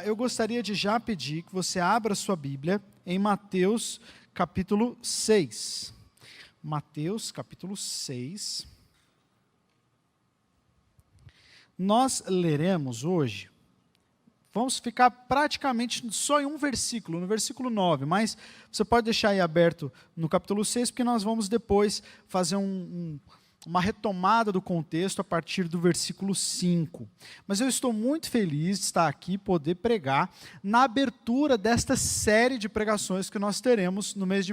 eu gostaria de já pedir que você abra sua Bíblia em Mateus capítulo 6. Mateus capítulo 6. Nós leremos hoje, vamos ficar praticamente só em um versículo, no versículo 9, mas você pode deixar aí aberto no capítulo 6, porque nós vamos depois fazer uma retomada do contexto a partir do versículo 5. Mas eu estou muito feliz de estar aqui, poder pregar na abertura desta série de pregações que nós teremos no mês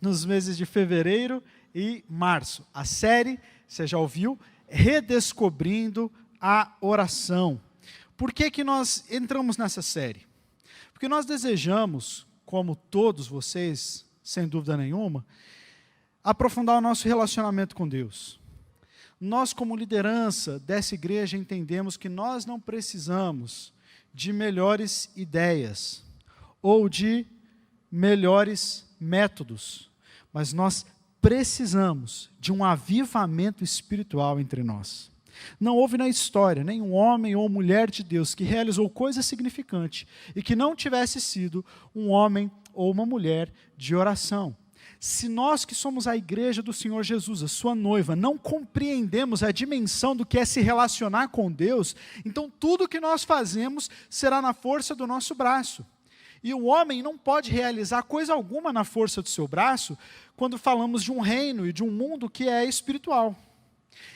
nos meses de fevereiro e março. A série, você já ouviu, Redescobrindo a Oração. Por que nós entramos nessa série? Porque nós desejamos, como todos vocês, sem dúvida nenhuma, aprofundar o nosso relacionamento com Deus. Nós, como liderança dessa igreja, entendemos que nós não precisamos de melhores ideias ou de melhores métodos, mas nós precisamos de um avivamento espiritual entre nós. Não houve na história nenhum homem ou mulher de Deus que realizou coisa significante e que não tivesse sido um homem ou uma mulher de oração. Se nós que somos a igreja do Senhor Jesus, a sua noiva, não compreendemos a dimensão do que é se relacionar com Deus, então tudo que nós fazemos será na força do nosso braço. E o homem não pode realizar coisa alguma na força do seu braço quando falamos de um reino e de um mundo que é espiritual.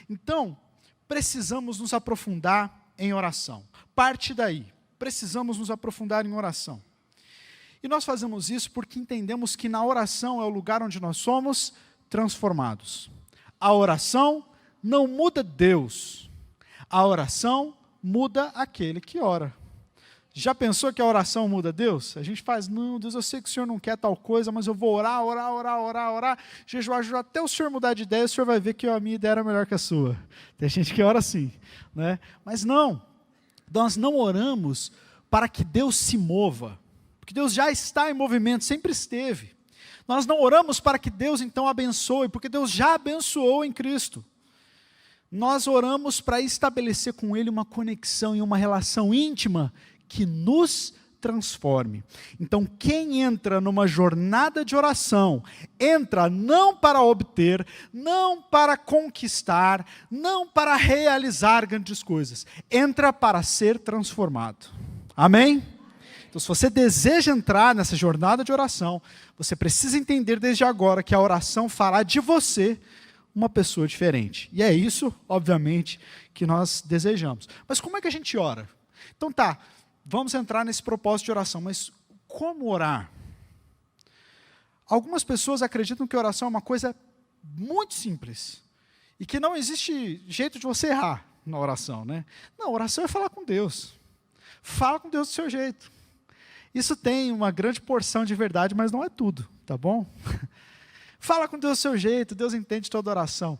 Então, precisamos nos aprofundar em oração. Parte daí, precisamos nos aprofundar em oração. E nós fazemos isso porque entendemos que na oração é o lugar onde nós somos transformados. A oração não muda Deus. A oração muda aquele que ora. Já pensou que a oração muda Deus? A gente faz, não, Deus, eu sei que o Senhor não quer tal coisa, mas eu vou orar, jejuar, até o Senhor mudar de ideia, o Senhor vai ver que a minha ideia era melhor que a sua. Tem gente que ora assim, né? Mas não, nós não oramos para que Deus se mova, porque Deus já está em movimento, sempre esteve. Nós não oramos para que Deus então abençoe, porque Deus já abençoou em Cristo. Nós oramos para estabelecer com Ele uma conexão e uma relação íntima que nos transforme. Então, quem entra numa jornada de oração, entra não para obter, não para conquistar, não para realizar grandes coisas, entra para ser transformado. Amém? Então, se você deseja entrar nessa jornada de oração, você precisa entender desde agora que a oração fará de você uma pessoa diferente. E é isso, obviamente, que nós desejamos. Mas como é que a gente ora? Então vamos entrar nesse propósito de oração, mas como orar? Algumas pessoas acreditam que oração é uma coisa muito simples e que não existe jeito de você errar na oração, né? Não, oração é falar com Deus. Fala com Deus do seu jeito. Isso tem uma grande porção de verdade, mas não é tudo, tá bom? Fala com Deus do seu jeito, Deus entende toda oração.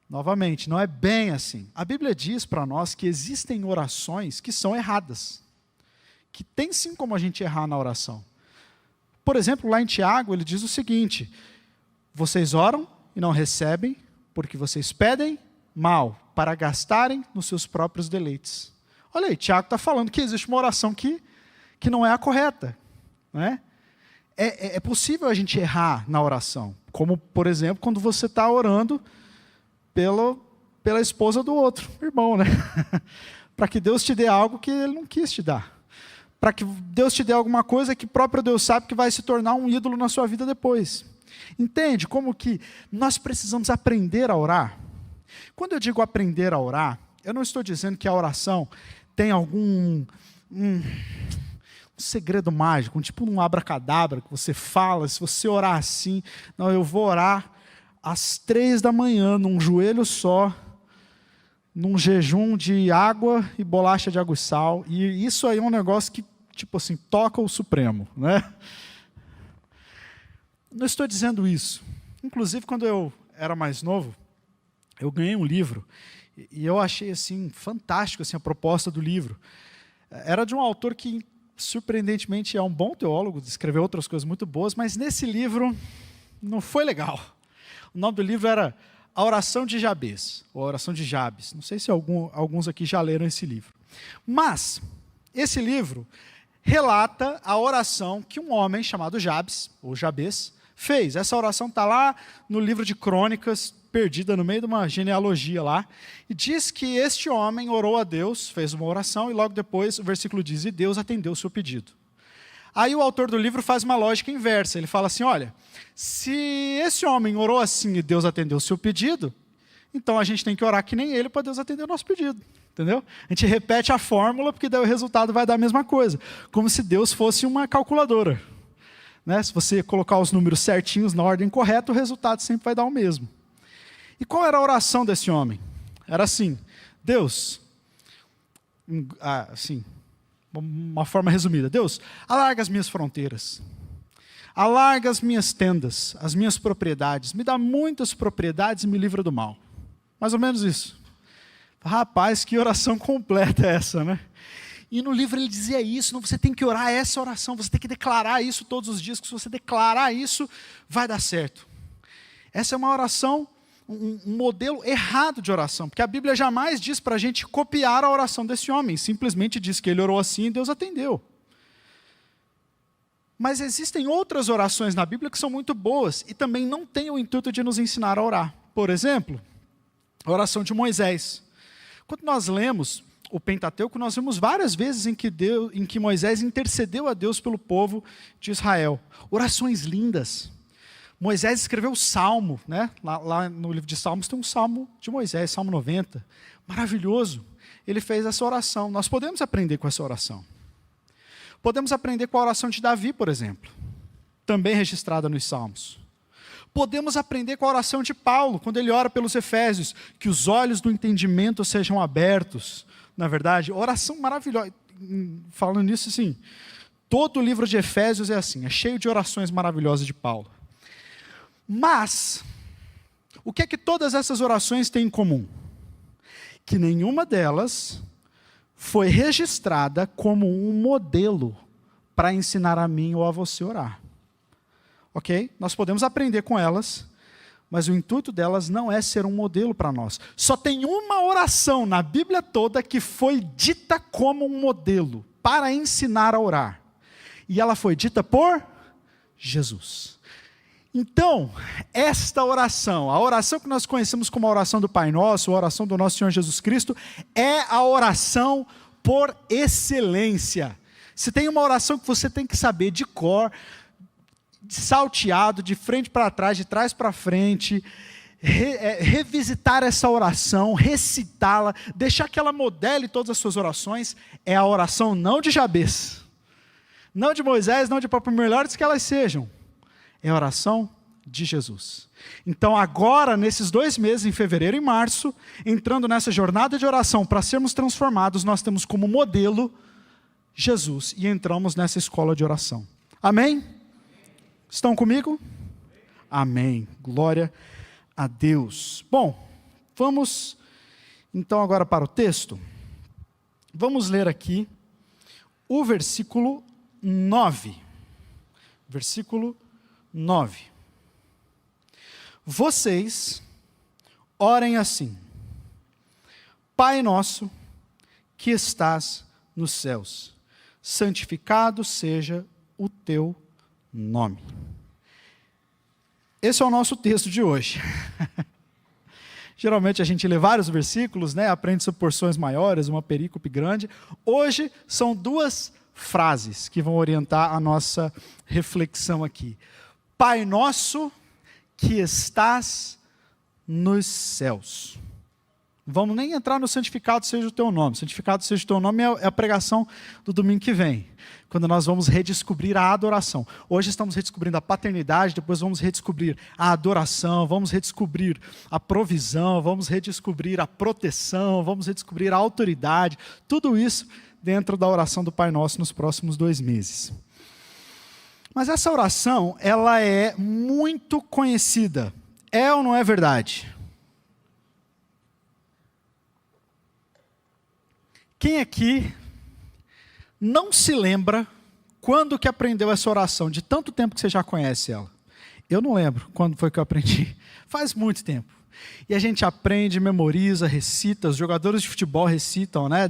Novamente, não é bem assim. A Bíblia diz para nós que existem orações que são erradas, que tem sim como a gente errar na oração. Por exemplo, lá em Tiago, ele diz o seguinte: vocês oram e não recebem, porque vocês pedem mal, para gastarem nos seus próprios deleites. Olha aí, Tiago está falando que existe uma oração que não é a correta. Não é? É possível a gente errar na oração, como, por exemplo, quando você está orando pela esposa do outro irmão, né? Para que Deus te dê algo que Ele não quis te dar. Para que Deus te dê alguma coisa que próprio Deus sabe que vai se tornar um ídolo na sua vida depois. Entende como que nós precisamos aprender a orar? Quando eu digo aprender a orar, eu não estou dizendo que a oração tem algum um segredo mágico, tipo um abracadabra que você fala, se você orar assim, não, eu vou orar às 3 da manhã, num joelho só, num jejum de água e bolacha de água e sal, e isso aí é um negócio que, tipo assim, toca o Supremo, né? Não estou dizendo isso. Inclusive, quando eu era mais novo, eu ganhei um livro, e eu achei, assim, fantástico, assim, a proposta do livro. Era de um autor que, surpreendentemente, é um bom teólogo, escreveu outras coisas muito boas, mas nesse livro não foi legal. O nome do livro era A Oração de Jabes, ou A Oração de Jabes. Não sei se alguns aqui já leram esse livro. Mas, esse livro relata a oração que um homem chamado Jabes, ou Jabes, fez. Essa oração está lá no livro de Crônicas, perdida no meio de uma genealogia lá, e diz que este homem orou a Deus, fez uma oração, e logo depois o versículo diz, e Deus atendeu o seu pedido. Aí o autor do livro faz uma lógica inversa, ele fala assim, olha, se esse homem orou assim e Deus atendeu o seu pedido, então a gente tem que orar que nem ele para Deus atender o nosso pedido. Entendeu? A gente repete a fórmula porque daí o resultado vai dar a mesma coisa. Como se Deus fosse uma calculadora. Né? Se você colocar os números certinhos na ordem correta, o resultado sempre vai dar o mesmo. E qual era a oração desse homem? Era assim, Deus, assim, uma forma resumida, Deus, alarga as minhas fronteiras, alarga as minhas tendas, as minhas propriedades, me dá muitas propriedades e me livra do mal. Mais ou menos isso. Rapaz, que oração completa é essa, né? E no livro ele dizia isso, não, você tem que orar essa oração, você tem que declarar isso todos os dias, que se você declarar isso, vai dar certo. Essa é uma oração, um modelo errado de oração, porque a Bíblia jamais diz para a gente copiar a oração desse homem, simplesmente diz que ele orou assim e Deus atendeu. Mas existem outras orações na Bíblia que são muito boas e também não têm o intuito de nos ensinar a orar. Por exemplo, a oração de Moisés. Quando nós lemos o Pentateuco, nós vemos várias vezes em que Moisés intercedeu a Deus pelo povo de Israel. Orações lindas. Moisés escreveu o Salmo, né? Lá no livro de Salmos tem um Salmo de Moisés, Salmo 90. Maravilhoso. Ele fez essa oração. Nós podemos aprender com essa oração. Podemos aprender com a oração de Davi, por exemplo. Também registrada nos Salmos. Podemos aprender com a oração de Paulo, quando ele ora pelos Efésios, que os olhos do entendimento sejam abertos. Na verdade, oração maravilhosa. Falando nisso, assim, todo o livro de Efésios é assim, é cheio de orações maravilhosas de Paulo. Mas, o que é que todas essas orações têm em comum? Que nenhuma delas foi registrada como um modelo para ensinar a mim ou a você orar. Ok? Nós podemos aprender com elas, mas o intuito delas não é ser um modelo para nós. Só tem uma oração na Bíblia toda que foi dita como um modelo para ensinar a orar. E ela foi dita por Jesus. Então, esta oração, a oração que nós conhecemos como a oração do Pai Nosso, a oração do nosso Senhor Jesus Cristo, é a oração por excelência. Se tem uma oração que você tem que saber de cor, salteado, de frente para trás, de trás para frente, revisitar essa oração, recitá-la, deixar que ela modele todas as suas orações, é a oração não de Jabes, não de Moisés, não de Paulo, por melhores que elas sejam, é a oração de Jesus. Então agora, nesses 2 meses, em fevereiro e março, entrando nessa jornada de oração para sermos transformados, nós temos como modelo Jesus e entramos nessa escola de oração. Amém? Estão comigo? Amém. Glória a Deus. Bom, vamos então agora para o texto. Vamos ler aqui o versículo 9. Versículo 9. Vocês orem assim: Pai nosso que estás nos céus, santificado seja o teu nome. Esse é o nosso texto de hoje. Geralmente a gente lê vários versículos, né? Aprende sobre porções maiores, uma perícope grande. Hoje são 2 frases que vão orientar a nossa reflexão aqui. Pai nosso que estás nos céus. Vamos nem entrar no santificado seja o teu nome. Santificado seja o teu nome é a pregação do domingo que vem, quando nós vamos redescobrir a adoração. Hoje estamos redescobrindo a paternidade, depois vamos redescobrir a adoração, vamos redescobrir a provisão, vamos redescobrir a proteção, vamos redescobrir a autoridade, tudo isso dentro da oração do Pai Nosso nos próximos 2 meses. Mas essa oração, ela é muito conhecida. É ou não é verdade? Quem aqui não se lembra quando que aprendeu essa oração, de tanto tempo que você já conhece ela? Eu não lembro quando foi que eu aprendi. Faz muito tempo. E a gente aprende, memoriza, recita. Os jogadores de futebol recitam, né?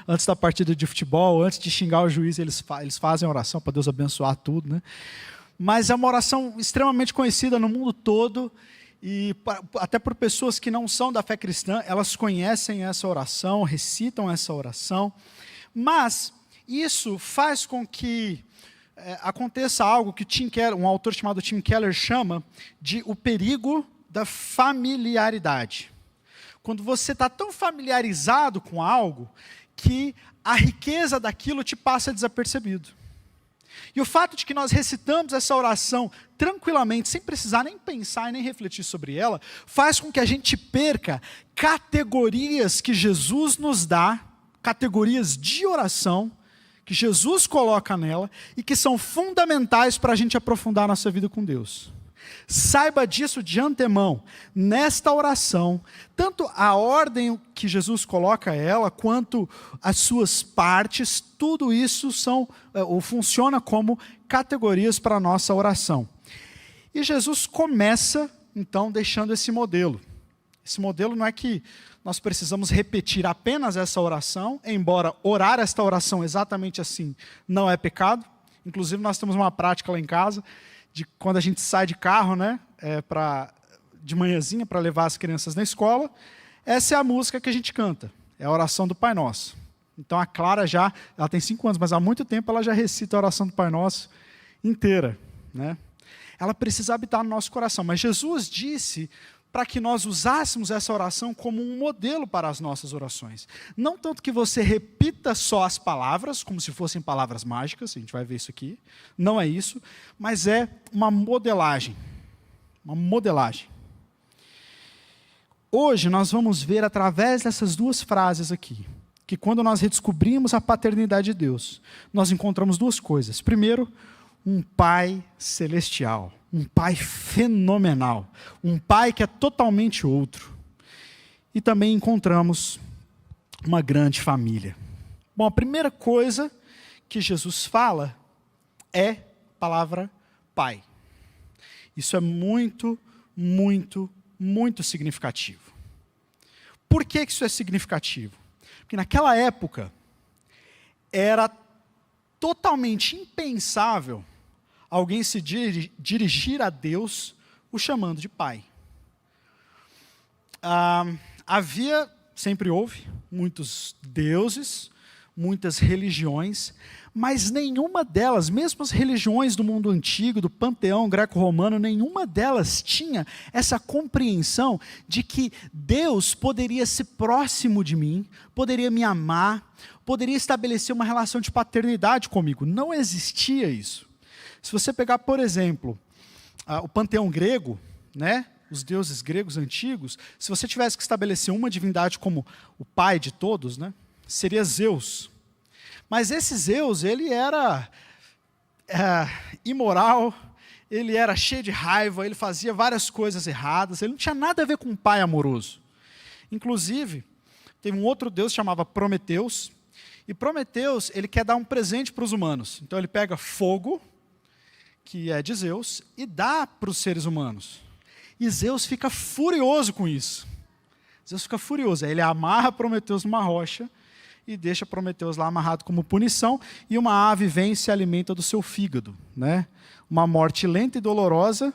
Antes da partida de futebol, antes de xingar o juiz, eles fazem oração para Deus abençoar tudo, né? Mas é uma oração extremamente conhecida no mundo todo, e até por pessoas que não são da fé cristã, elas conhecem essa oração, recitam essa oração. Mas isso faz com que aconteça algo que um autor chamado Tim Keller chama de o perigo da familiaridade. Quando você está tão familiarizado com algo que a riqueza daquilo te passa desapercebido. E o fato de que nós recitamos essa oração tranquilamente, sem precisar nem pensar e nem refletir sobre ela, faz com que a gente perca categorias que Jesus nos dá, categorias de oração, que Jesus coloca nela e que são fundamentais para a gente aprofundar a nossa vida com Deus. Saiba disso de antemão. Nesta oração, tanto a ordem que Jesus coloca ela, quanto as suas partes, tudo isso funciona como categorias para a nossa oração. E Jesus começa, então, deixando esse modelo. Esse modelo não é que nós precisamos repetir apenas essa oração, embora orar esta oração exatamente assim não é pecado. Inclusive, nós temos uma prática lá em casa, de quando a gente sai de carro, né, de manhãzinha para levar as crianças na escola, essa é a música que a gente canta, é a oração do Pai Nosso. Então a Clara ela tem 5 anos, mas há muito tempo ela já recita a oração do Pai Nosso inteira, né? Ela precisa habitar no nosso coração, mas Jesus disse para que nós usássemos essa oração como um modelo para as nossas orações. Não tanto que você repita só as palavras, como se fossem palavras mágicas, a gente vai ver isso aqui, não é isso, mas é uma modelagem. Uma modelagem. Hoje nós vamos ver através dessas 2 frases aqui, que quando nós redescobrimos a paternidade de Deus, nós encontramos 2 coisas. Primeiro, um Pai celestial. Um Pai fenomenal, um Pai que é totalmente outro. E também encontramos uma grande família. Bom, a primeira coisa que Jesus fala é a palavra Pai. Isso é muito, muito, muito significativo. Por que isso é significativo? Porque naquela época era totalmente impensável alguém se dirigir a Deus o chamando de Pai. Sempre houve, muitos deuses, muitas religiões, mas nenhuma delas, mesmo as religiões do mundo antigo, do panteão greco-romano, nenhuma delas tinha essa compreensão de que Deus poderia ser próximo de mim, poderia me amar, poderia estabelecer uma relação de paternidade comigo. Não existia isso. Se você pegar, por exemplo, o panteão grego, né, os deuses gregos antigos, se você tivesse que estabelecer uma divindade como o pai de todos, né, seria Zeus. Mas esse Zeus, ele era imoral, ele era cheio de raiva, ele fazia várias coisas erradas, ele não tinha nada a ver com um pai amoroso. Inclusive, teve um outro deus que chamava Prometeus, e Prometeus, ele quer dar um presente para os humanos. Então ele pega fogo, que é de Zeus, e dá para os seres humanos. E Zeus fica furioso com isso. Zeus fica furioso. Aí ele amarra Prometeus numa rocha e deixa Prometeus lá amarrado como punição, e uma ave vem e se alimenta do seu fígado, né? Uma morte lenta e dolorosa,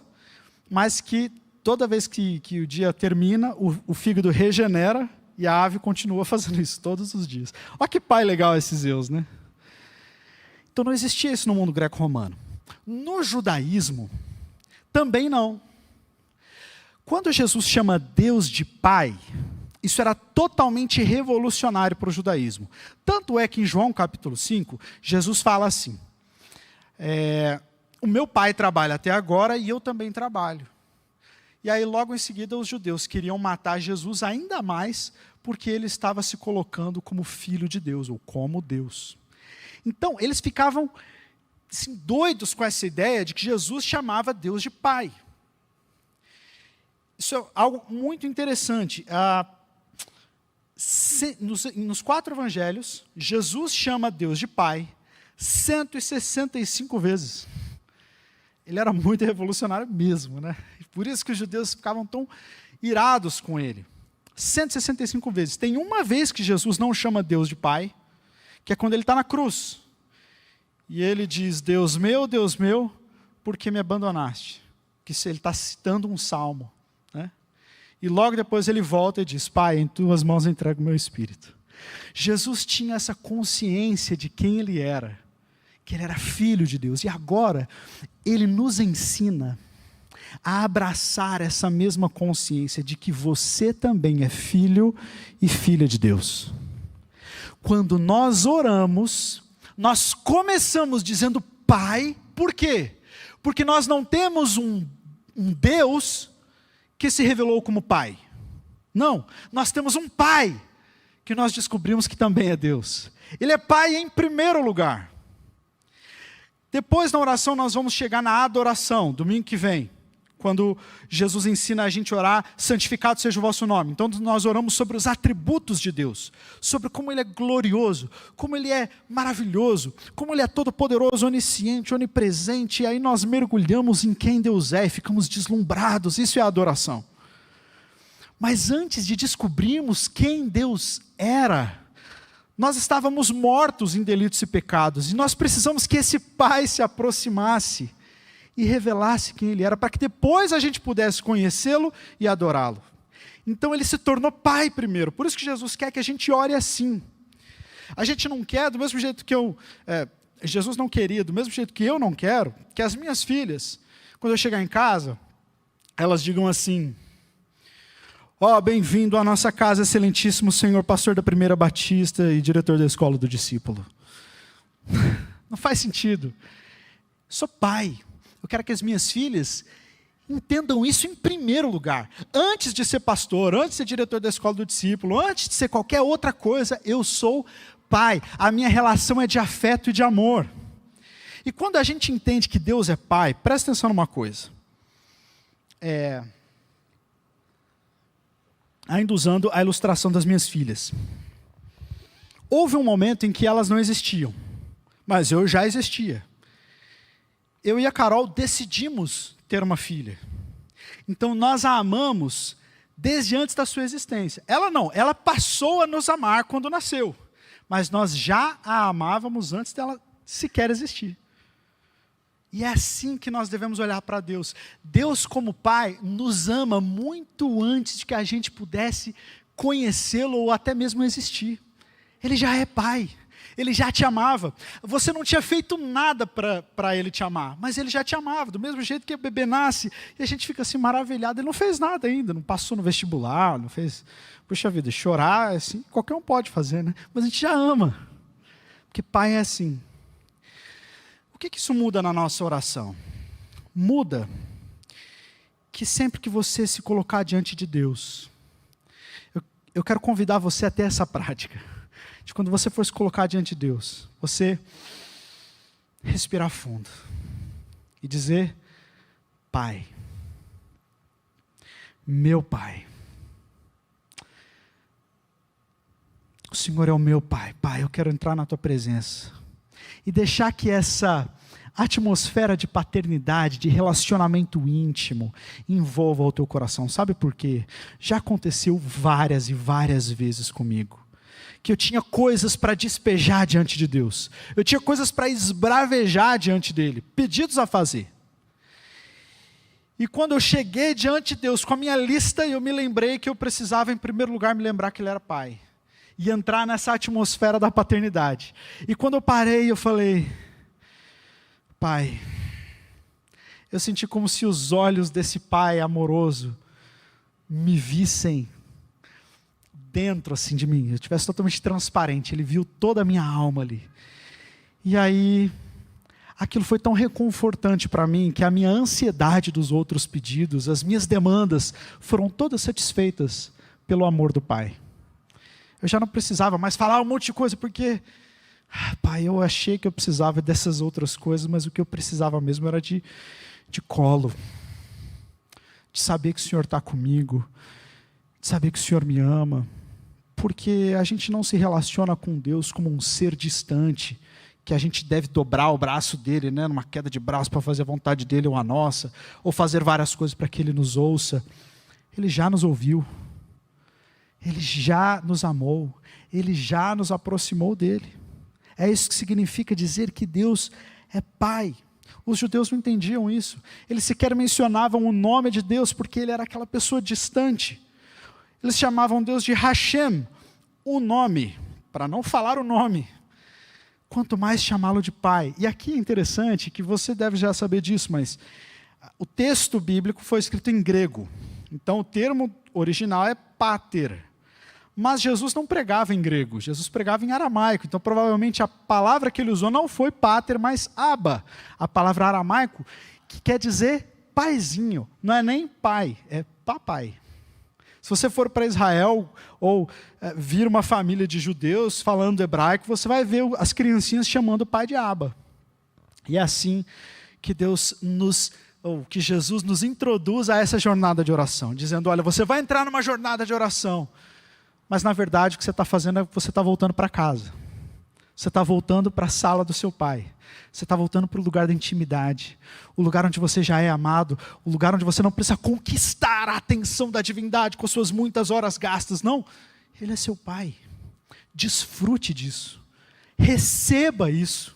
mas que toda vez que o dia termina, o fígado regenera e a ave continua fazendo isso todos os dias. Olha que pai legal esse Zeus, né? Então não existia isso no mundo greco-romano. No judaísmo, também não. Quando Jesus chama Deus de Pai, isso era totalmente revolucionário para o judaísmo. Tanto é que em João capítulo 5, Jesus fala assim, o meu pai trabalha até agora e eu também trabalho. E aí logo em seguida os judeus queriam matar Jesus ainda mais, porque ele estava se colocando como filho de Deus, ou como Deus. Então eles ficavam assim, doidos com essa ideia de que Jesus chamava Deus de Pai. Isso é algo muito interessante. Nos 4 evangelhos, Jesus chama Deus de Pai 165 vezes. Ele era muito revolucionário mesmo, né? Por isso que os judeus ficavam tão irados com ele. 165 vezes. Tem uma vez que Jesus não chama Deus de Pai, que é quando ele está na cruz. E ele diz, Deus meu, por que me abandonaste? Que ele está citando um salmo. Né? E logo depois ele volta e diz, Pai, em tuas mãos entrego o meu espírito. Jesus tinha essa consciência de quem ele era, que ele era filho de Deus. E agora, ele nos ensina a abraçar essa mesma consciência de que você também é filho e filha de Deus. Quando nós oramos, nós começamos dizendo Pai, por quê? Porque nós não temos um Deus que se revelou como Pai. Não, nós temos um Pai, que nós descobrimos que também é Deus. Ele é Pai em primeiro lugar. Depois na oração nós vamos chegar na adoração, domingo que vem. Quando Jesus ensina a gente a orar, santificado seja o vosso nome. Então nós oramos sobre os atributos de Deus, sobre como Ele é glorioso, como Ele é maravilhoso, como Ele é todo-poderoso, onisciente, onipresente, e aí nós mergulhamos em quem Deus é e ficamos deslumbrados, isso é a adoração. Mas antes de descobrirmos quem Deus era, nós estávamos mortos em delitos e pecados, e nós precisamos que esse Pai se aproximasse e revelasse quem Ele era, para que depois a gente pudesse conhecê-lo e adorá-lo. Então Ele se tornou Pai primeiro, por isso que Jesus quer que a gente ore assim. A gente não quer, do mesmo jeito que Jesus não queria, do mesmo jeito que eu não quero, que as minhas filhas, quando eu chegar em casa, elas digam assim, bem-vindo à nossa casa, excelentíssimo Senhor, pastor da Primeira Batista e diretor da Escola do Discípulo. Não faz sentido. Sou pai. Eu quero que as minhas filhas entendam isso em primeiro lugar. Antes de ser pastor, antes de ser diretor da Escola do Discípulo, antes de ser qualquer outra coisa, eu sou pai. A minha relação é de afeto e de amor. E quando a gente entende que Deus é Pai, presta atenção numa coisa. Ainda usando a ilustração das minhas filhas. Houve um momento em que elas não existiam, mas eu já existia. Eu e a Carol decidimos ter uma filha. Então nós a amamos desde antes da sua existência. Ela não, ela passou a nos amar quando nasceu. Mas nós já a amávamos antes dela sequer existir. E é assim que nós devemos olhar para Deus. Deus, como Pai, nos ama muito antes de que a gente pudesse conhecê-lo ou até mesmo existir. Ele já é Pai. Ele já te amava. Você não tinha feito nada para Ele te amar, mas Ele já te amava. Do mesmo jeito que o bebê nasce e a gente fica assim maravilhado. Ele não fez nada ainda, não passou no vestibular, não fez... Puxa vida, chorar, assim, qualquer um pode fazer, né? Mas a gente já ama. Porque Pai é assim. O que isso muda na nossa oração? Muda que sempre que você se colocar diante de Deus, eu quero convidar você a ter essa prática. De quando você for se colocar diante de Deus, você respirar fundo e dizer, Pai, meu Pai, o Senhor é o meu Pai, Pai, eu quero entrar na Tua presença e deixar que essa atmosfera de paternidade, de relacionamento íntimo, envolva o teu coração. Sabe por quê? Já aconteceu várias e várias vezes comigo. Que eu tinha coisas para despejar diante de Deus. Eu tinha coisas para esbravejar diante dEle, pedidos a fazer. E quando eu cheguei diante de Deus com a minha lista, eu me lembrei que eu precisava, em primeiro lugar, me lembrar que Ele era Pai. E entrar nessa atmosfera da paternidade. E quando eu parei, eu falei, Pai, eu senti como se os olhos desse Pai amoroso me vissem dentro assim de mim, eu estivesse totalmente transparente, Ele viu toda a minha alma ali. E aí, aquilo foi tão reconfortante para mim, que a minha ansiedade dos outros pedidos, as minhas demandas, foram todas satisfeitas pelo amor do Pai. Eu já não precisava mais falar um monte de coisa, porque, Pai, eu achei que eu precisava dessas outras coisas, mas o que eu precisava mesmo era de colo, de saber que o Senhor está comigo, de saber que o Senhor me ama, porque a gente não se relaciona com Deus como um ser distante, que a gente deve dobrar o braço dele, né, numa queda de braço para fazer a vontade dele ou a nossa, ou fazer várias coisas para que Ele nos ouça. Ele já nos ouviu. Ele já nos amou. Ele já nos aproximou dele. É isso que significa dizer que Deus é Pai. Os judeus não entendiam isso. Eles sequer mencionavam o nome de Deus, porque ele era aquela pessoa distante. Eles chamavam Deus de Hashem, o nome, para não falar o nome. Quanto mais chamá-lo de Pai. E aqui é interessante, que você deve já saber disso, mas o texto bíblico foi escrito em grego. Então o termo original é pater. Mas Jesus não pregava em grego, Jesus pregava em aramaico. Então provavelmente a palavra que ele usou não foi pater, mas Abba. A palavra aramaico que quer dizer paizinho. Não é nem pai, é papai. Se você for para Israel ou vir uma família de judeus falando hebraico, você vai ver as criancinhas chamando o pai de Abba. E é assim que que Jesus nos introduz a essa jornada de oração, dizendo, olha, você vai entrar numa jornada de oração, mas na verdade o que você está fazendo é que você está voltando para casa. Você está voltando para a sala do seu pai. Você está voltando para o lugar da intimidade, o lugar onde você já é amado, o lugar onde você não precisa conquistar a atenção da divindade com suas muitas horas gastas. Não, ele é seu pai. Desfrute disso. Receba isso.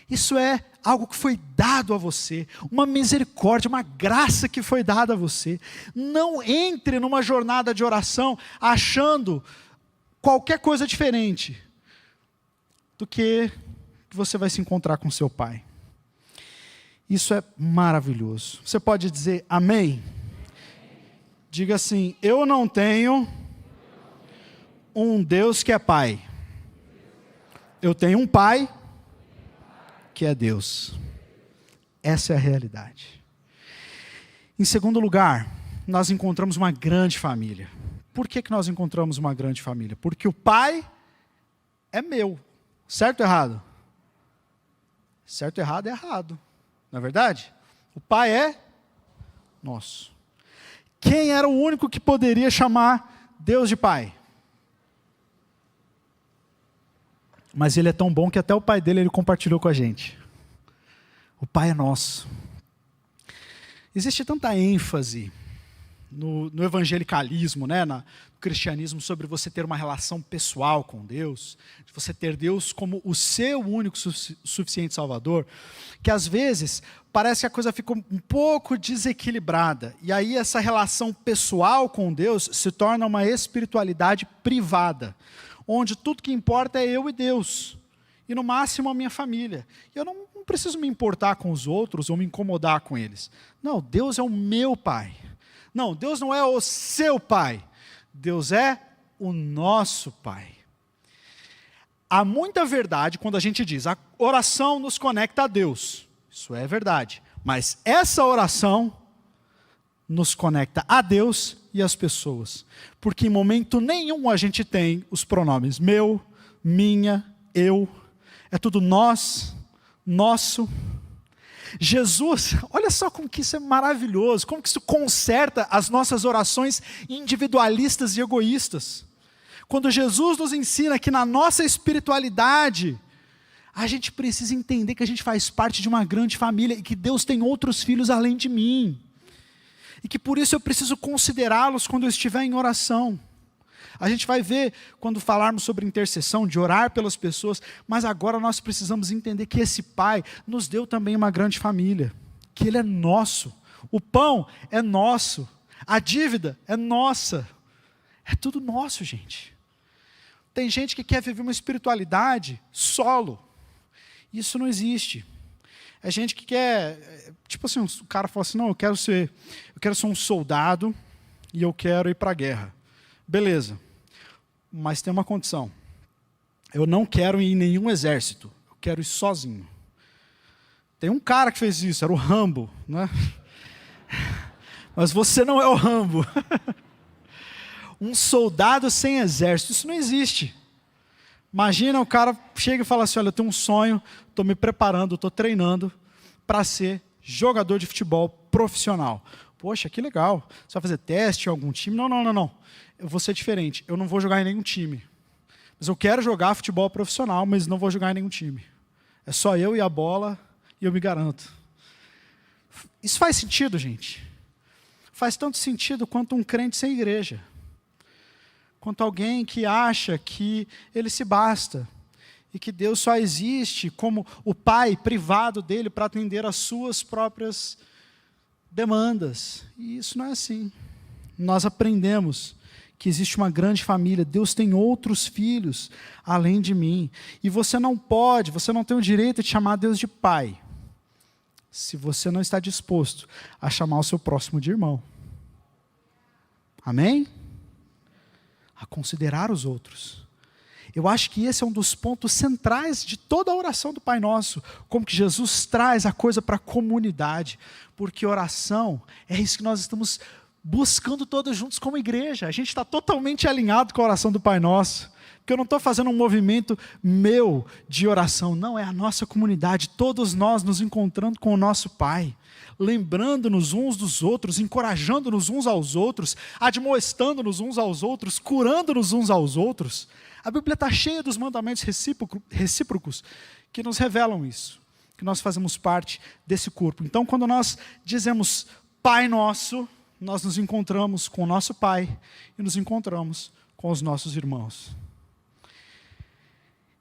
Isso é algo que foi dado a você, uma misericórdia, uma graça que foi dada a você. Não entre numa jornada de oração achando qualquer coisa diferente do que você vai se encontrar com seu pai. Isso é maravilhoso. Você pode dizer amém? Diga assim, eu não tenho um Deus que é pai. Eu tenho um pai que é Deus. Essa é a realidade. Em segundo lugar, nós encontramos uma grande família. Por que nós encontramos uma grande família? Porque o pai é meu. Certo ou errado? Certo ou errado é errado. Não é verdade? O pai é nosso. Quem era o único que poderia chamar Deus de pai? Mas ele é tão bom que até o pai dele ele compartilhou com a gente. O pai é nosso. Existe tanta ênfase no evangelicalismo, no cristianismo, sobre você ter uma relação pessoal com Deus, de você ter Deus como o seu único suficiente Salvador, que às vezes parece que a coisa fica um pouco desequilibrada, e aí essa relação pessoal com Deus se torna uma espiritualidade privada, onde tudo que importa é eu e Deus, e no máximo a minha família. E eu não preciso me importar com os outros ou me incomodar com eles. Não, Deus é o meu pai. Não, Deus não é o seu pai. Deus é o nosso pai. Há muita verdade quando a gente diz, a oração nos conecta a Deus. Isso é verdade. Mas essa oração nos conecta a Deus e às pessoas. Porque em momento nenhum a gente tem os pronomes meu, minha, eu. É tudo nós, nosso. Jesus, olha só como que isso é maravilhoso, como que isso conserta as nossas orações individualistas e egoístas. Quando Jesus nos ensina que na nossa espiritualidade, a gente precisa entender que a gente faz parte de uma grande família e que Deus tem outros filhos além de mim. E que por isso eu preciso considerá-los quando eu estiver em oração. A gente vai ver quando falarmos sobre intercessão, de orar pelas pessoas, mas agora nós precisamos entender que esse Pai nos deu também uma grande família, que Ele é nosso, o pão é nosso, a dívida é nossa, é tudo nosso, gente. Tem gente que quer viver uma espiritualidade solo, isso não existe. É gente que quer, tipo assim, o cara fala assim, não, eu quero ser um soldado e eu quero ir para a guerra. Beleza. Mas tem uma condição. Eu não quero ir em nenhum exército. Eu quero ir sozinho. Tem um cara que fez isso, era o Rambo, né? Mas você não é o Rambo. Um soldado sem exército, isso não existe. Imagina o cara chega e fala assim, olha, eu tenho um sonho, estou me preparando, estou treinando para ser jogador de futebol profissional. Poxa, que legal. Você vai fazer teste em algum time? Não. Eu vou ser diferente. Eu não vou jogar em nenhum time. Mas eu quero jogar futebol profissional, mas não vou jogar em nenhum time. É só eu e a bola e eu me garanto. Isso faz sentido, gente? faz tanto sentido quanto um crente sem igreja. Quanto alguém que acha que ele se basta e que Deus só existe como o pai privado dele para atender às suas próprias demandas. E isso não é assim. Nós aprendemos que existe uma grande família, Deus tem outros filhos além de mim. E você não tem o direito de chamar Deus de pai, se você não está disposto a chamar o seu próximo de irmão. Amém? A considerar os outros. Eu acho que esse é um dos pontos centrais de toda a oração do Pai Nosso, como que Jesus traz a coisa para a comunidade, porque oração é isso que nós estamos buscando todos juntos como igreja. A gente está totalmente alinhado com a oração do Pai Nosso, porque eu não estou fazendo um movimento meu de oração, não, é a nossa comunidade, todos nós nos encontrando com o nosso Pai, lembrando-nos uns dos outros, encorajando-nos uns aos outros, admoestando-nos uns aos outros, curando-nos uns aos outros. A Bíblia está cheia dos mandamentos recíprocos que nos revelam isso, que nós fazemos parte desse corpo. Então, quando nós dizemos Pai Nosso, nós nos encontramos com o nosso Pai e nos encontramos com os nossos irmãos.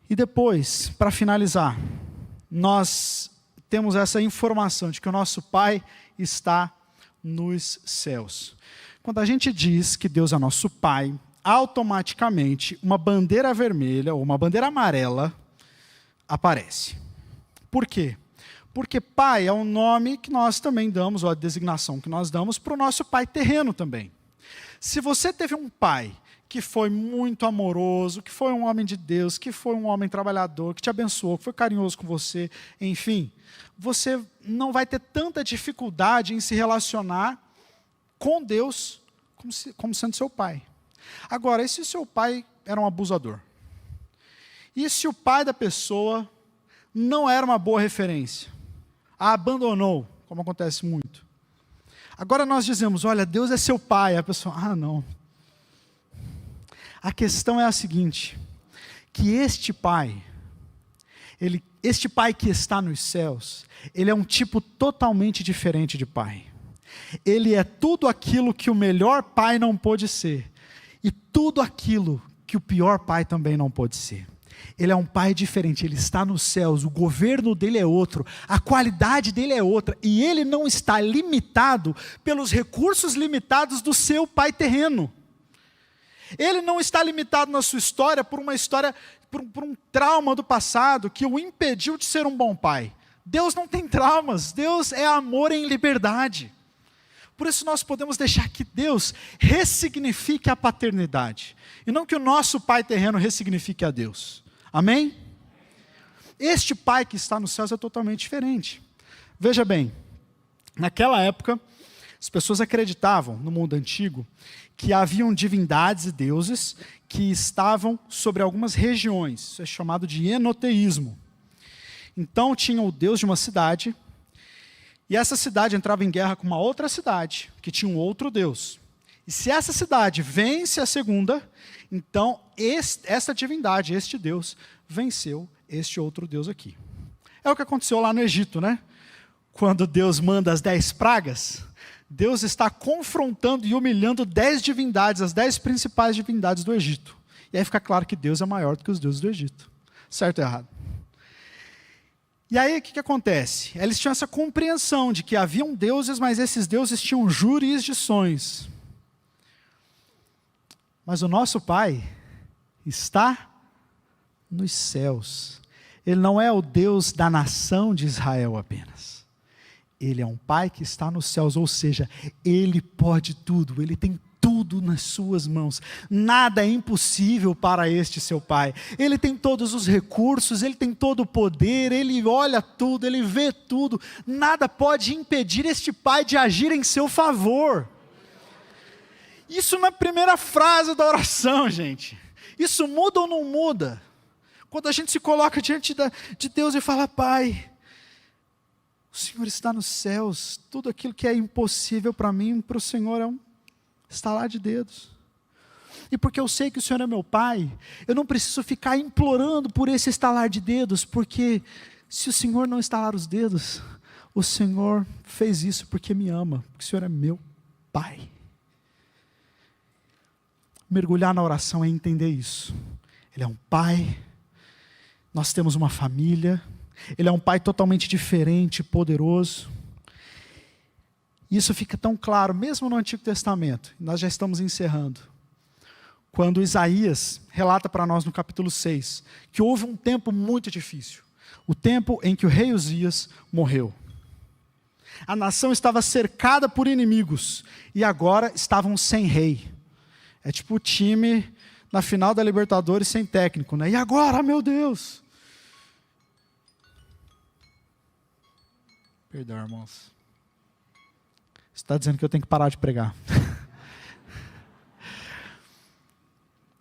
E depois, para finalizar, nós temos essa informação de que o nosso Pai está nos céus. Quando a gente diz que Deus é nosso Pai, automaticamente uma bandeira vermelha ou uma bandeira amarela aparece. Por quê? Porque pai é um nome que nós também damos, ou a designação que nós damos para o nosso pai terreno também. Se você teve um pai que foi muito amoroso, que foi um homem de Deus, que foi um homem trabalhador, que te abençoou, que foi carinhoso com você, enfim, você não vai ter tanta dificuldade em se relacionar com Deus como sendo seu pai. Agora, e se o seu pai era um abusador? E se o pai da pessoa não era uma boa referência? A abandonou, como acontece muito. Agora nós dizemos, olha, Deus é seu pai. A pessoa, não. A questão é a seguinte, que este pai que está nos céus, ele é um tipo totalmente diferente de pai. Ele é tudo aquilo que o melhor pai não pôde ser, e tudo aquilo que o pior pai também não pôde ser. Ele é um pai diferente, ele está nos céus, o governo dele é outro, a qualidade dele é outra, e ele não está limitado pelos recursos limitados do seu pai terreno. Ele não está limitado na sua história por um trauma do passado que o impediu de ser um bom pai. Deus não tem traumas, Deus é amor em liberdade. Por isso nós podemos deixar que Deus ressignifique a paternidade, e não que o nosso pai terreno ressignifique a Deus. Amém? Este pai que está nos céus é totalmente diferente. Veja bem, naquela época, as pessoas acreditavam, no mundo antigo, que haviam divindades e deuses que estavam sobre algumas regiões. Isso é chamado de enoteísmo. Então tinha o deus de uma cidade, e essa cidade entrava em guerra com uma outra cidade, que tinha um outro deus. E se essa cidade vence a segunda, então essa divindade, este Deus, venceu este outro Deus aqui. É o que aconteceu lá no Egito, né? Quando Deus manda as 10 pragas, Deus está confrontando e humilhando 10 divindades, as 10 principais divindades do Egito. E aí fica claro que Deus é maior do que os deuses do Egito. Certo ou errado? E aí o que acontece? Eles tinham essa compreensão de que haviam deuses, mas esses deuses tinham jurisdições. Mas o nosso Pai está nos céus. Ele não é o Deus da nação de Israel apenas. Ele é um Pai que está nos céus, ou seja, Ele pode tudo, Ele tem tudo nas suas mãos. Nada é impossível para este seu Pai. Ele tem todos os recursos, Ele tem todo o poder, Ele olha tudo, Ele vê tudo. Nada pode impedir este Pai de agir em seu favor. Isso na primeira frase da oração, gente. Isso muda ou não muda? Quando a gente se coloca diante de Deus e fala, Pai, o Senhor está nos céus, tudo aquilo que é impossível para mim, para o Senhor é um estalar de dedos. E porque eu sei que o Senhor é meu Pai, eu não preciso ficar implorando por esse estalar de dedos, porque se o Senhor não estalar os dedos, o Senhor fez isso porque me ama, porque o Senhor é meu Pai. Mergulhar na oração é entender isso. Ele é um Pai, nós temos uma família, Ele é um Pai totalmente diferente, poderoso. Isso fica tão claro, mesmo no Antigo Testamento. Nós já estamos encerrando. Quando Isaías relata para nós no capítulo 6, que houve um tempo muito difícil. O tempo em que o rei Uzias morreu. A nação estava cercada por inimigos e agora estavam sem rei. É tipo o time na final da Libertadores sem técnico, né? E agora, meu Deus? Perdão, irmãos. Você está dizendo que eu tenho que parar de pregar.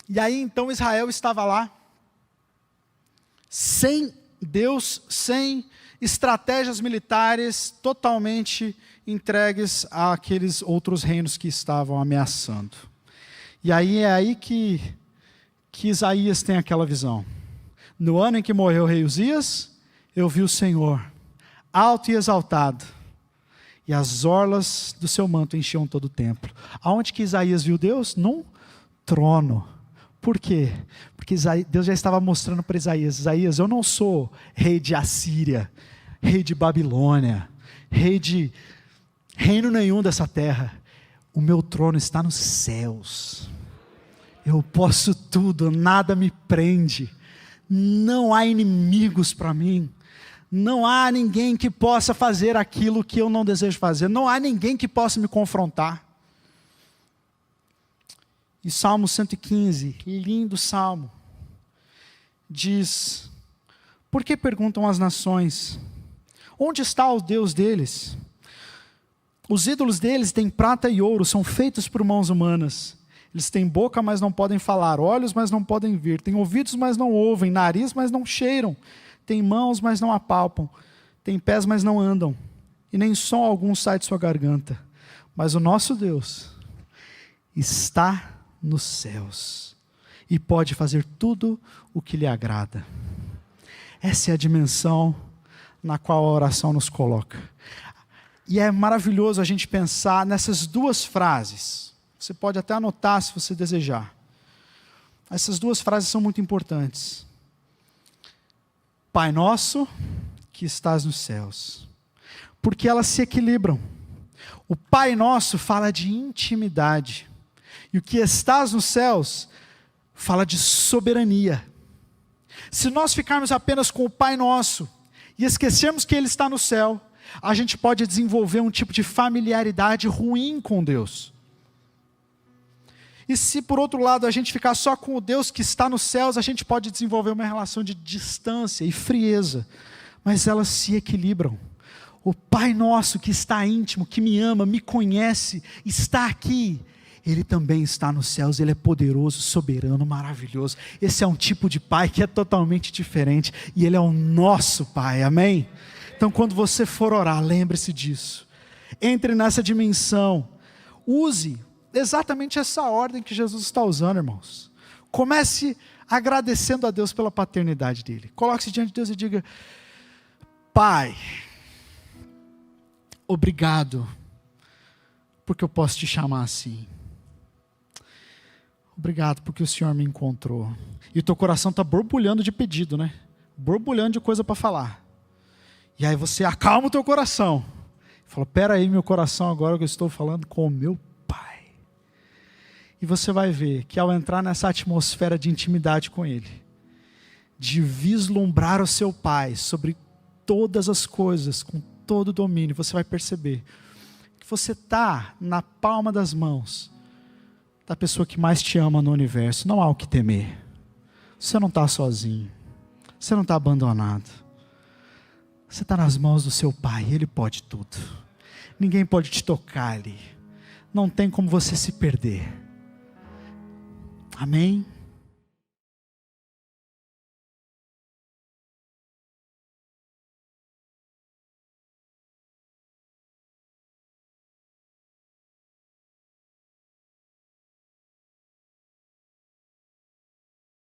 E aí então Israel estava lá, sem Deus, sem estratégias militares, totalmente entregues àqueles outros reinos que estavam ameaçando. E aí é aí que Isaías tem aquela visão. No ano em que morreu o rei Uzias, eu vi o Senhor, alto e exaltado, e as orlas do seu manto enchiam todo o templo. Aonde que Isaías viu Deus? Num trono. Por quê? Porque Deus já estava mostrando para Isaías: Isaías, eu não sou rei de Assíria, rei de Babilônia, rei de reino nenhum dessa terra. O meu trono está nos céus. Eu posso tudo, nada me prende. Não há inimigos para mim. Não há ninguém que possa fazer aquilo que eu não desejo fazer. Não há ninguém que possa me confrontar. E Salmo 115, lindo salmo, diz: por que perguntam as nações? Onde está o Deus deles? Os ídolos deles têm prata e ouro, são feitos por mãos humanas. Eles têm boca, mas não podem falar, olhos, mas não podem ver, têm ouvidos, mas não ouvem, nariz, mas não cheiram, têm mãos, mas não apalpam, têm pés, mas não andam, e nem som algum sai de sua garganta. Mas o nosso Deus está nos céus e pode fazer tudo o que lhe agrada. Essa é a dimensão na qual a oração nos coloca. E é maravilhoso a gente pensar nessas duas frases. Você pode até anotar se você desejar. Essas duas frases são muito importantes. Pai nosso que estás nos céus. Porque elas se equilibram. O Pai nosso fala de intimidade. E o que estás nos céus fala de soberania. Se nós ficarmos apenas com o Pai Nosso e esquecermos que Ele está no céu, a gente pode desenvolver um tipo de familiaridade ruim com Deus. E se por outro lado a gente ficar só com o Deus que está nos céus, a gente pode desenvolver uma relação de distância e frieza. Mas elas se equilibram. O Pai Nosso que está íntimo, que me ama, me conhece, está aqui. Ele também está nos céus, Ele é poderoso, soberano, maravilhoso. Esse é um tipo de Pai que é totalmente diferente. E Ele é o nosso Pai, amém? Então quando você for orar, lembre-se disso. Entre nessa dimensão. Use exatamente essa ordem que Jesus está usando, irmãos. Comece agradecendo a Deus pela paternidade dEle. Coloque-se diante de Deus e diga: Pai, obrigado, porque eu posso te chamar assim. Obrigado porque o Senhor me encontrou. E o teu coração está borbulhando de pedido, né? Borbulhando de coisa para falar. E aí você acalma o teu coração. Fala: pera aí, meu coração, agora que eu estou falando com o meu Pai. E você vai ver que ao entrar nessa atmosfera de intimidade com Ele, de vislumbrar o seu Pai sobre todas as coisas, com todo o domínio, você vai perceber que você está na palma das mãos da pessoa que mais te ama no universo. Não há o que temer. Você não está sozinho. Você não está abandonado. Você está nas mãos do seu Pai. Ele pode tudo. Ninguém pode te tocar ali. Não tem como você se perder. Amém?